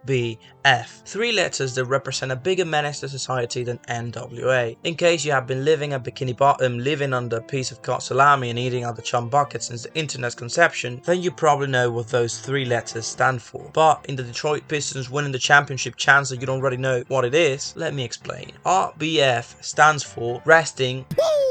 R.B.F. 3 letters that represent a bigger menace to society than NWA. In case you have been living at Bikini Bottom, living under a piece of cut salami and eating out the chum bucket since the internet's conception, then you probably know what those 3 letters stand for. But in the Detroit Pistons winning the championship chance that you don't already know what it is, let me explain. R.B.F. stands for resting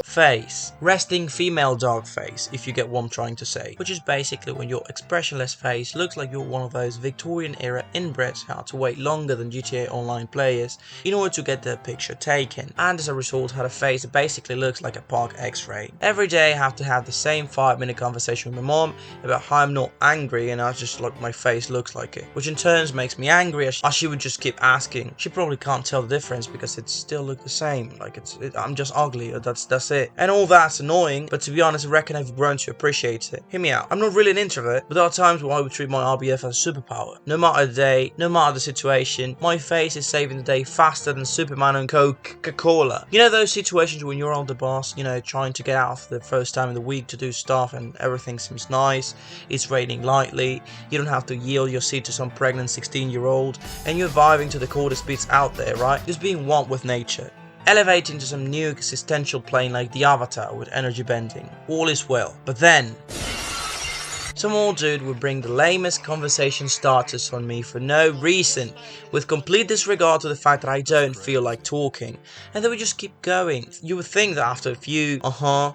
face. Resting female dog face, if you get what I'm trying to say. Which is basically when your expressionless face looks like you're one of those Victorian era inbreds who had to wait longer than GTA Online players in order to get their picture taken, and as a result had a face that basically looks like a park x-ray. Every day I have to have the same 5-minute conversation with my mom about how I'm not angry and I just like my face looks like it, which in turn makes me angry as she would just keep asking. She probably can't tell the difference because it still look the same, like I'm just ugly, that's it. And all that's annoying, but to be honest I reckon I've grown to appreciate it. Hear me out, I'm not really an introvert, but there are times where I would treat my R.B.F. as a superpower. No matter the day, no matter the situation, my face is saving the day faster than Superman and Coca-Cola. You know those situations when you're on the bus, you know, trying to get out for the first time in the week to do stuff and everything seems nice, it's raining lightly, you don't have to yield your seat to some pregnant 16-year-old, and you're vibing to the coolest beats out there, right? Just being one with nature. Elevating to some new existential plane like the Avatar with energy bending. All is well. But then some old dude would bring the lamest conversation starters on me for no reason, with complete disregard to the fact that I don't feel like talking, and they would just keep going. You would think that after a few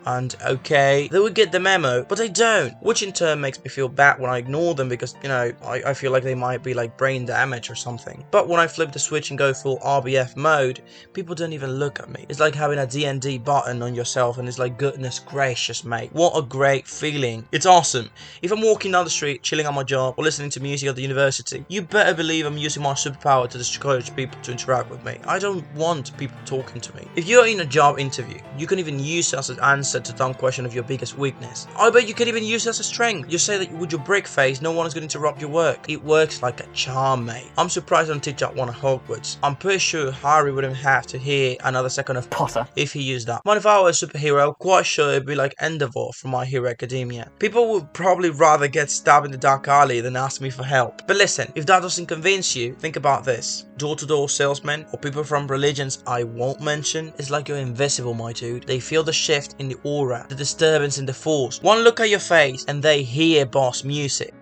and okay, they would get the memo, but they don't, which in turn makes me feel bad when I ignore them because, you know, I feel like they might be like brain damage or something. But when I flip the switch and go full R.B.F. mode, people don't even look at me. It's like having a D&D button on yourself and it's like, goodness gracious mate, what a great feeling. It's awesome. If I'm walking down the street, chilling on my job, or listening to music at the university, you better believe I'm using my superpower to discourage people to interact with me. I don't want people talking to me. If you're in a job interview, you can even use it as an answer to dumb question of your biggest weakness. I bet you can even use it as a strength. You say that with your brick face, no one is going to interrupt your work. It works like a charm, mate. I'm surprised I don't teach at one of Hogwarts. I'm pretty sure Harry wouldn't have to hear another second of Potter if he used that. But if I were a superhero, I'm quite sure it'd be like Endeavor from My Hero Academia. People would probably rather get stabbed in the dark alley than ask me for help. But listen, if that doesn't convince you, think about this. Door-to-door salesmen or people from religions I won't mention, it's like you're invisible, my dude. They feel the shift in the aura, the disturbance in the force. One look at your face and they hear boss music.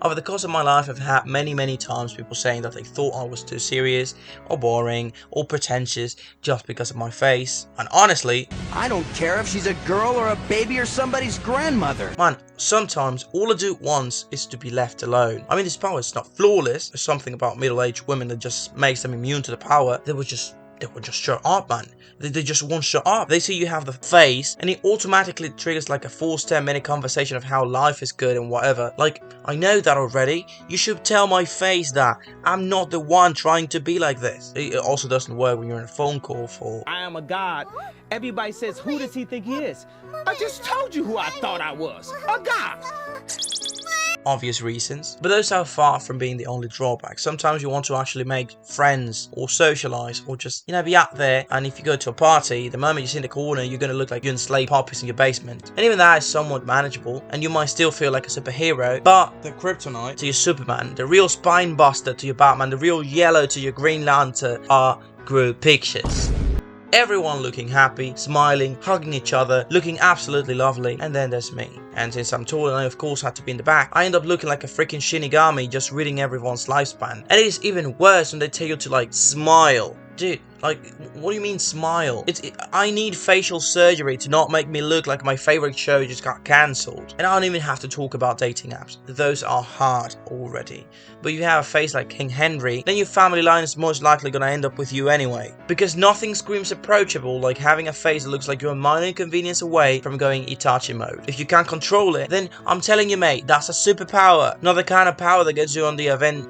Over the course of my life, I've had many times people saying that they thought I was too serious, or boring, or pretentious just because of my face. And honestly, I don't care if she's a girl or a baby or somebody's grandmother. Man, sometimes all a dude wants is to be left alone. I mean, this power is not flawless. There's something about middle-aged women that just makes them immune to the power. They would just shut up, man. They just won't shut up. They see you have the face and it automatically triggers like a full 10-minute conversation of how life is good and whatever. Like, I know that already. You should tell my face that I'm not the one trying to be like this. It also doesn't work when you're in a phone call for I am a god. Everybody says, who does he think he is? I just told you who I thought I was. A god. obvious reasons, but those are far from being the only drawback. Sometimes you want to actually make friends or socialize or just, you know, be out there, and if you go to a party, the moment you sit in the corner, you're going to look like you enslaved puppies in your basement. And even that is somewhat manageable, and you might still feel like a superhero, but the kryptonite to your Superman, the real spine buster to your Batman, the real yellow to your Green Lantern are group pictures. Everyone looking happy, smiling, hugging each other, looking absolutely lovely, and then there's me. And since I'm tall and I of course had to be in the back, I end up looking like a freaking Shinigami just reading everyone's lifespan. And it is even worse when they tell you to like smile. Dude, like, what do you mean smile? I need facial surgery to not make me look like my favorite show just got cancelled. And I don't even have to talk about dating apps. Those are hard already. But if you have a face like King Henry, then your family line is most likely gonna end up with you anyway. Because nothing screams approachable like having a face that looks like you're a minor inconvenience away from going Itachi mode. If you can't control it, then I'm telling you mate, that's a superpower. Not the kind of power that gets you on the event.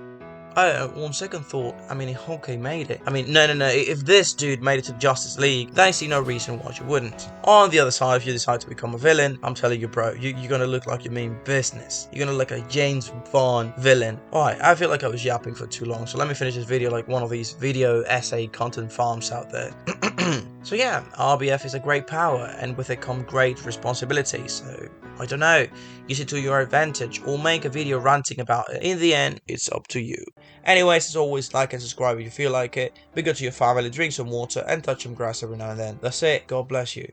On second thought, I mean, if Hawkeye made it. I mean, no. If this dude made it to Justice League, then I see no reason why you wouldn't. On the other side, if you decide to become a villain, I'm telling you, bro, you're gonna look like you mean business. You're gonna look like a James Bond villain. Alright, I feel like I was yapping for too long, so let me finish this video like one of these video essay content farms out there. So yeah, R.B.F is a great power, and with it come great responsibility, so I don't know, use it to your advantage or make a video ranting about it. In the end, it's up to you. Anyways, as always, like and subscribe if you feel like it, be good to your family, drink some water and touch some grass every now and then. That's it, God bless you.